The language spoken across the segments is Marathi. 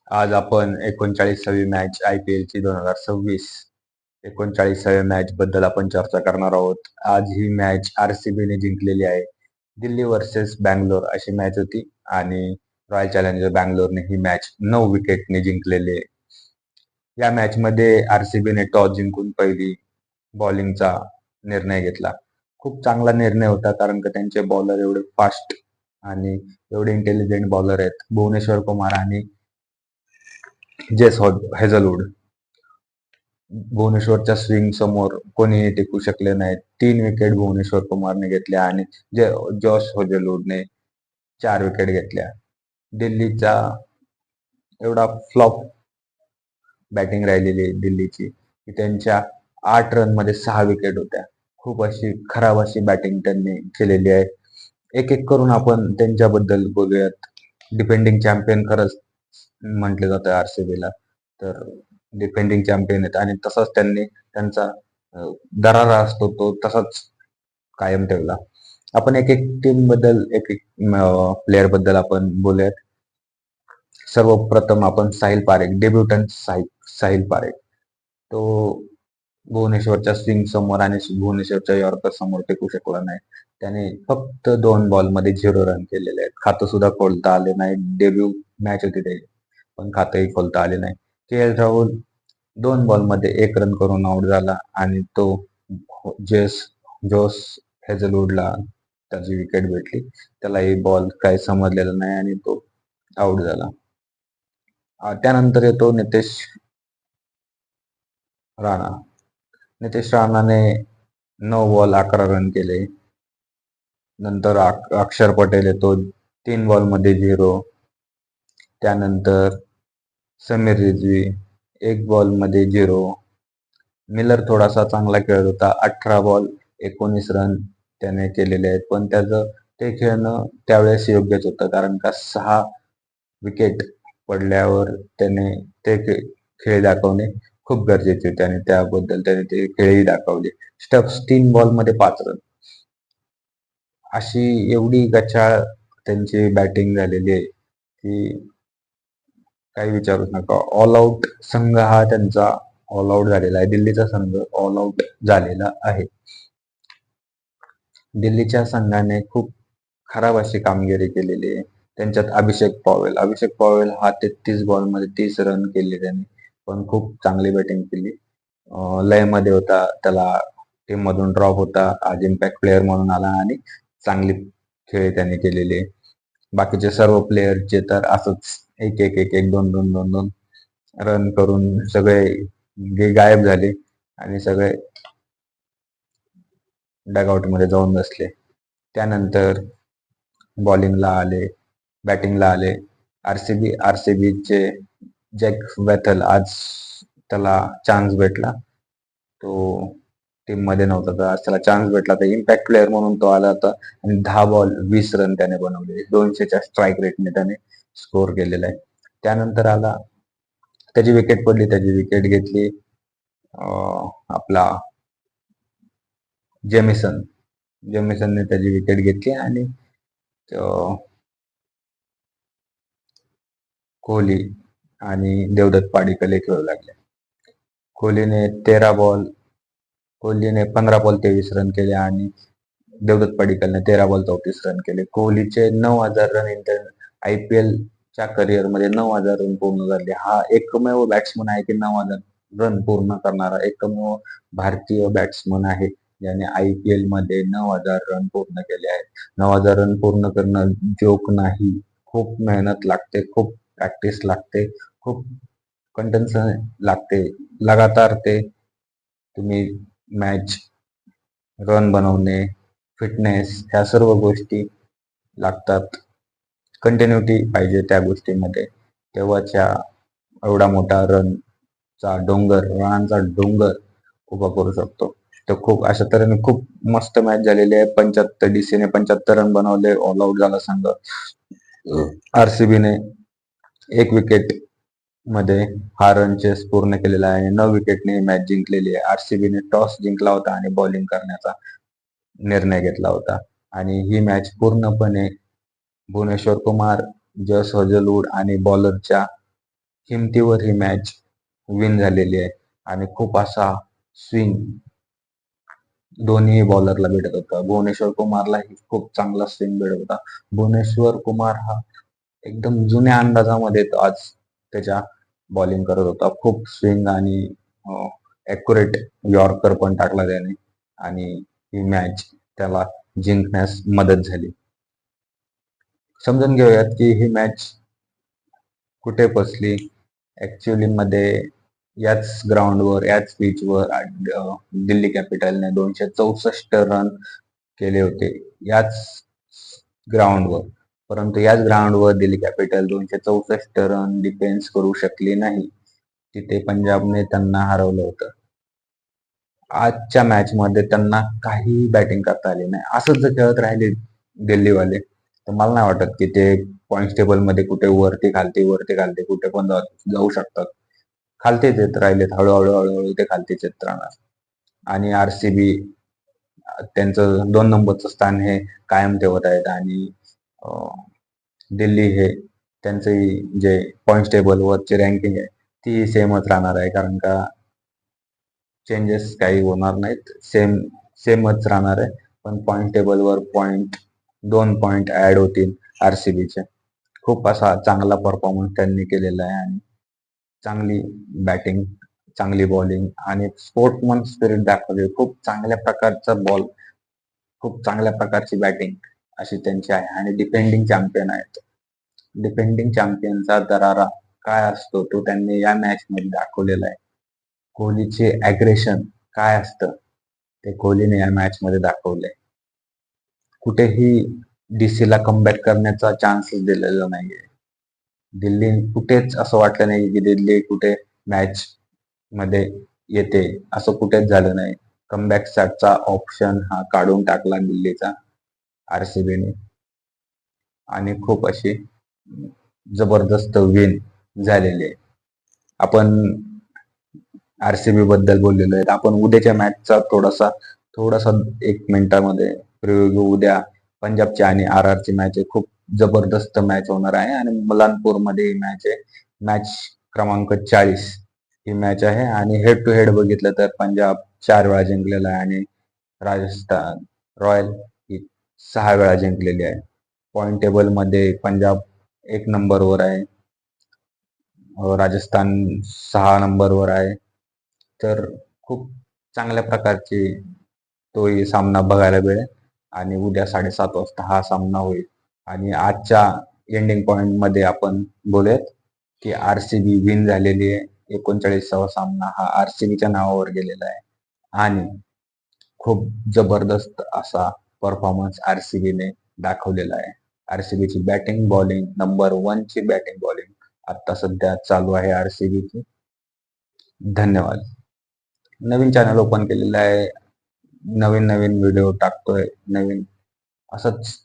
आज आपण 39वी मॅच IPLची 2026 39व्या मॅच बद्दल आपण चर्चा करणार आहोत. आज ही मॅच RCBने जिंकलेली आहे. दिल्ली वर्सेस बँगलोर अशी मॅच होती आणि रॉयल चॅलेंजर बँगलोरने ही मॅच 9 विकेटने जिंकलेली आहे. या मॅचमध्ये RCBने टॉस जिंकून पहिली बॉलिंगचा निर्णय घेतला. खूप चांगला निर्णय होता कारण का त्यांचे बॉलर एवढे फास्ट आणि एवढे इंटेलिजंट बॉलर आहेत. भुवनेश्वर कुमार आणि जेस हेझलवूड. भुवनेश्वरच्या स्विंग समोर कोणीही टिकू शकले नाहीत. 3 विकेट भुवनेश्वर कुमारने घेतल्या आणि जॉश हेझलवूडने 4 विकेट घेतल्या. दिल्लीचा एवढा फ्लॉप बॅटिंग राहिलेली दिल्लीची की त्यांच्या 8 रनमध्ये 6 विकेट होत्या. खूप अशी खराब अशी बॅटिंग त्यांनी केलेली आहे. एक एक करून आपण त्यांच्याबद्दल बोलूयात. डिफेंडिंग चॅम्पियन खरंच म्हटलं जातं RCBला. तर डिफेंडिंग चॅम्पियन आहेत आणि तसाच त्यांनी त्यांचा दरारा असतो तो तसाच कायम ठेवला. आपण एक एक टीम बद्दल एक एक प्लेअर बद्दल आपण बोलूयात. सर्वप्रथम आपण साहिल पारेख, डेब्युटंट साहिल पारेख. तो भुवनेश्वरच्या स्विंग समोर आणि भुवनेश्वरच्या यॉर्कर समोर टिकू शकला नाही. त्याने फक्त 2 बॉलमध्ये 0 रन केलेले आहेत. खातं सुद्धा खोलता आले नाही. डेब्यू मॅच होती त्याची, पण खातंही खोलता आले नाही. KL राहुल 2 बॉलमध्ये 1 रन करून आउट झाला आणि तो जोस हेझलवूडला त्याची विकेट भेटली. त्यालाही बॉल काही समजलेला नाही आणि तो आउट झाला. त्यानंतर येतो नितेश राणा. नितेश राणाने 9 बॉल 11 रन केले. नंतर अक्षर पटेल येतो 3 बॉलमध्ये 0. त्यानंतर समीर रिझवी 1 बॉलमध्ये 0. मिलर थोडासा चांगला खेळत होता. 18 बॉल 19 रन त्याने केलेले आहेत, पण त्याचं ते खेळणं त्यावेळेस योग्यच होतं कारण का 6 विकेट पडल्यावर त्याने ते खेळ दाखवणे खूप गरजेचे होते आणि त्याबद्दल त्याने ते खेळही दाखवले. स्टब्स 3 बॉलमध्ये 5 रन. अशी एवढी गचाळ त्यांची बॅटिंग झालेली आहे की काही विचारूच नका. ऑल आउट संघ हा त्यांचा ऑल आउट झालेला आहे. दिल्लीचा संघ ऑल आउट झालेला आहे. दिल्लीच्या संघाने खूप खराब अशी कामगिरी केलेली आहे. त्यांच्यात अभिषेक पॉवेल हा 33 बॉलमध्ये 30 रन केले त्याने, पण खूप चांगली बॅटिंग केली. लयमध्ये होता, त्याला टीम मधून ड्रॉप होता. आज इम्पॅक्ट प्लेअर म्हणून आला आणि चांगली खेळ त्याने केलेली आहे. बाकीचे सर्व प्लेयरचे तर असंच एक एक एक एक दोन दोन दोन दोन रन करून सगळे गायब झाले आणि सगळे डगआउट मध्ये जाऊन बसले. त्यानंतर बॅटिंगला आले आरसीबीचे जॅक वेथल. आज त्याला चान्स भेटला. तो टीम मध्ये नव्हता तर आज त्याला चान्स भेटला तर इम्पॅक्ट प्लेअर म्हणून तो आला होता आणि 10 बॉल 20 रन त्याने बनवले. 200च्या स्ट्राईक रेटने त्याने स्कोर केलेला आहे. त्यानंतर आला, त्याची विकेट पडली, त्याची विकेट घेतली आपला जेमिसनने त्याची विकेट घेतली आणि कोहली आणि देवदत्त पाडिक्कल खेळू लागले. कोहलीने 15 बॉल 23 रन केले आणि देवदत्त पाडिक्कलने 13 बॉल 34 रन केले. कोहलीचे 9,000 रन IPL च्या करिअर मध्ये 9,000 रन पूर्ण झाले. हा एकमेव बॅट्समन आहे की 9,000 रन पूर्ण करणारा एकमेव भारतीय बॅट्समन आहे ज्याने IPL मध्ये 9,000 रन पूर्ण केले आहेत. 9,000 रन पूर्ण करणं जोक नाही. खूप मेहनत लागते, खूप प्रॅक्टिस लागते, खूप कंटेन्शन लागते. लगातार ते तुम्ही मॅच रन बनवणे, फिटनेस ह्या सर्व गोष्टी लागतात. कंटिन्युटी पाहिजे त्या गोष्टीमध्ये, तेव्हाच्या एवढा मोठा रनचा डोंगर उभा करू शकतो. तर खूप अशा तऱ्हेने खूप मस्त मॅच झालेली आहे. 75 डीसीने 75 रन बनवले. ऑल आउट झाला संघ. RCBने 1 विकेट मध्ये हा रन चेस पूर्ण केलेला आहे आणि 9 विकेटने मॅच जिंकलेली आहे. RCBने टॉस जिंकला होता आणि बॉलिंग करण्याचा निर्णय घेतला होता आणि ही मॅच पूर्णपणे भुवनेश्वर कुमार, जस हेझलवूड आणि बॉलरच्या हिमतीवर ही मॅच विन झालेली आहे आणि खूप असा स्विंग दोन्ही बॉलरला भेटत होता. भुवनेश्वर कुमारलाही खूप चांगला स्विंग भेटत होता. भुवनेश्वर कुमार हा एकदम जुन्या अंदाजामध्ये तो आज त्याच्या बॉलिंग करत होता. खूप स्विंग आणि ॲक्युरेट यॉर्कर पण टाकला त्याने आणि ही मॅच त्याला जिंकण्यास मदत झाली. समजून घेऊयात की ही मॅच कुठे बसली. ऍक्च्युअली मध्ये याच ग्राउंडवर याच पिचवर दिल्ली कॅपिटलने 264 रन केले होते याच ग्राउंडवर. परंतु याच ग्राउंडवर दिल्ली कॅपिटल 264 रन डिफेन्स करू शकली नाही. तिथे पंजाबने त्यांना हरवलं होतं. आजच्या मॅच मध्ये त्यांना काही बॅटिंग करता आली नाही. असंच जर खेळत राहिले दिल्लीवाले तर मला नाही वाटत की ते पॉईंट टेबल मध्ये कुठे वरती खालती कुठे पण जाऊ शकतात. खालतीच येत राहिलेत हळूहळू हळूहळू ते खालतीच येत राहणार. आणि आरसीबी त्यांचं 2 नंबरचं स्थान हे कायम ठेवत आहेत आणि दिल्ली हे त्यांचे जे पॉईंट टेबल वरची रँकिंग आहे ती सेमच राहणार आहे. कारण का चेंजेस काही होणार नाहीत. सेमच राहणार आहे. पण पॉईंट टेबलवर 2 पॉईंट ऍड होतील आरसीबीचे. खूप असा चांगला परफॉर्मन्स त्यांनी केलेला आहे आणि चांगली बॅटिंग, चांगली बॉलिंग आणि स्पोर्ट्समन स्पिरिट दाखवले. खूप चांगल्या प्रकारचा बॉल, खूप चांगल्या प्रकारची बॅटिंग अशी त्यांची आहे आणि डिफेंडिंग चॅम्पियन आहेत. डिफेंडिंग चॅम्पियनचा दरारा काय असतो तो त्यांनी या मॅच मध्ये दाखवलेला आहे. कोहलीचे अग्रेशन काय असतं ते कोहलीने या मॅच मध्ये दाखवले. कुठेही डीसीला कमबॅक करण्याचा चान्स दिलेला नाहीये. दिल्ली कुठेच असं वाटलं नाही की दिल्ली कुठे मॅच मध्ये येते, असं कुठेच झालं नाही. कमबॅकचा ऑप्शन हा काढून टाकला दिल्लीचा आरसीबीने आणि खूप अशी जबरदस्त विन झालेली आहे. आपण आरसीबी बद्दल बोललेलो आहे. आपण उद्याच्या मॅचचा थोडासा 1 मिनिटामध्ये प्रिव्ह्यू घेऊ. उद्या पंजाबची आणि आरआरची मॅच आहे. खूप जबरदस्त मॅच होणार आहे आणि मलानपूरमध्ये ही मॅच आहे. मॅच क्रमांक 40 ही मॅच आहे आणि हेड टू हेड बघितलं तर पंजाब 4 वेळा जिंकलेला आहे आणि राजस्थान रॉयल ही 6 वेळा जिंकलेली आहे. पॉईंट टेबल मध्ये पंजाब 1 नंबरवर आहे. राजस्थान 6 नंबरवर आहे. तर खूप चांगल्या प्रकारची तोही सामना बघायला मिळेल आणि उद्या 7:30 वाजता हा सामना होईल. आणि आजच्या एंडिंग पॉइंट मध्ये आपण बोलूयात की आरसीबी विन झालेली आहे. 39वा सामना हा आरसीबीच्या नावावर गेलेला आहे आणि खूप जबरदस्त असा परफॉर्मन्स आरसीबीने दाखवलेला आहे. आरसीबीची बॅटिंग बॉलिंग नंबर 1 ची बॅटिंग बॉलिंग आता सध्या चालू आहे आरसीबीची. धन्यवाद. नवीन चॅनल ओपन केलेलं आहे. नवीन नवीन व्हिडिओ टाकतोय. नवीन असंच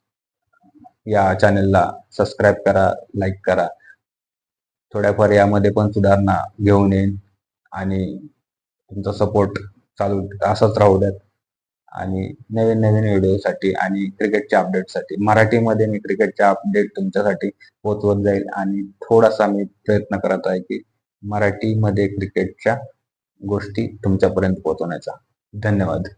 या चॅनलला सबस्क्राईब करा, लाईक करा. थोड्याफार यामध्ये पण सुधारणा घेऊन येईन आणि तुमचा सपोर्ट चालू असंच राहू द्यात. आणि नवीन नवीन व्हिडिओसाठी आणि क्रिकेटच्या अपडेटसाठी मराठीमध्ये मी क्रिकेटच्या अपडेट तुमच्यासाठी पोहोचवत जाईल आणि थोडासा मी प्रयत्न करत आहे की मराठीमध्ये क्रिकेटच्या गोष्टी तुमच्यापर्यंत पोहोचवण्याचा. धन्यवाद.